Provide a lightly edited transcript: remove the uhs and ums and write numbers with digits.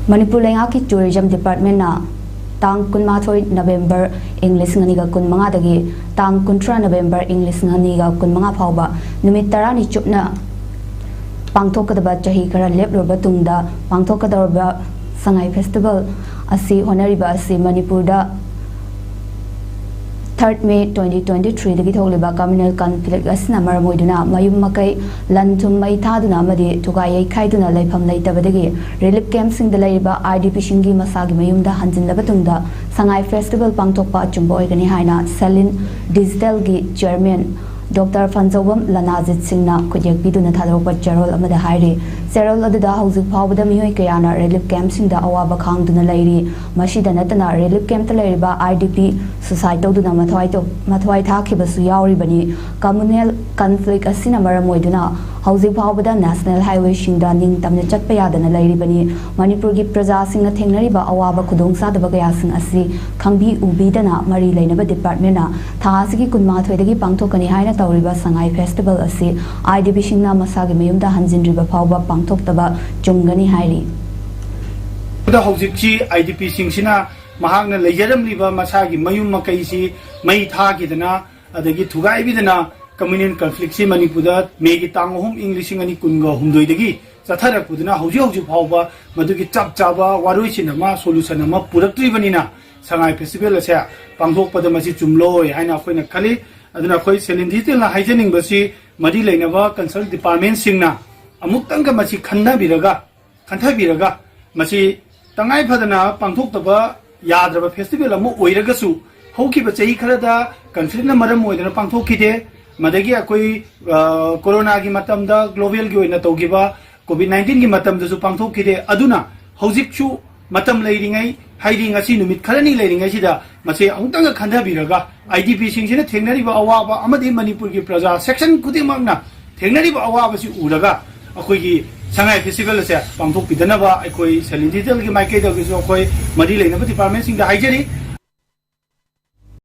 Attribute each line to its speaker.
Speaker 1: Manipur Lengaki Tourism Department na tang kunmathoi November English ngani ga kunmanga dagi tang kuntra November English ngani ga kunmanga phawba numit tarani chupna pangthokadaba chahi khara leploba tungda pangthokadaba Sangai Festival asi honoriba asi Manipur da 3rd May 2023 dagi tholiba communal conflict asna maramoiduna mayum makai lanthum mai thaduna amadi thugai yai khaiduna laifam leitabadagi relief camp sing da laiba IDP singi masagi mayumda hanjinlaba tungda Sangai Festival pangthokpa chumbo igani haina Salin Digital gi chairman Dr. Fanzawam Lanazit Singna Kujek Biduna Thadropa Gerald Amada Hairi Serol Adada Housing Pawda Mihoi Kayana Relief Camp Sing da Awaba Khang Duna Lairi Mashida Natana Relief Camp Talariba IDP Society Duna Mathwai Thakibasu Yauri Bani Communal Conflict Asina Maramoiduna Housing Pawda National Highway Shingda Ning Tamna Chatpayadana Lairi Bani Manipur gi Praja Singna Thengnariba Awaba Khudong Sadaba Gaya Sing Asi Khangbi Ubidana Mari Lainaba Department na Thasigi Kunma Thwedagi Pangthokani Haina Tauriba Sangai Festival asi IDP Shingna Masagi Mayumda Hanjinriba Phawba pangthoktaba chumgani hairi
Speaker 2: da hojikchi IDP Shingsina mahangna lejaramliba masagi mayum makaisi mai thagidana adagi thugai bidana communal conflict si Manipurda megi tangohum English ngani kunga humdoidagi chathara puduna hoji phawba madugi chap chaba waroi sinama solution ama puraktribanina Sangai Festival ase pangthokpada masi chumloi haina khoina khali aduna khoi selin detail na hygienic basi madi leinaba consult department singna amuktang ka masi khanna biraga masi tangai phadana pangthoktaba yadraba festival amu oiragasu haukiba chahi kharada conflict na maram oidana pangthokide madagi akoi corona gi matamda global gi oina togiba covid 19 gi matamda su pangthokide aduna hojikchu matam leiringai haiding asi numit kharani leiringai sida mase amutanga khanda biraga IDP singsina thengnariba awaba amadi Manipur gi praja section kudimangna thengnariba awaba si uraga akoi gi Sangai Festival ase pangthok pidanaba akoi Salin Digital gi maike da gi akoi mari leinaba department sing da haijari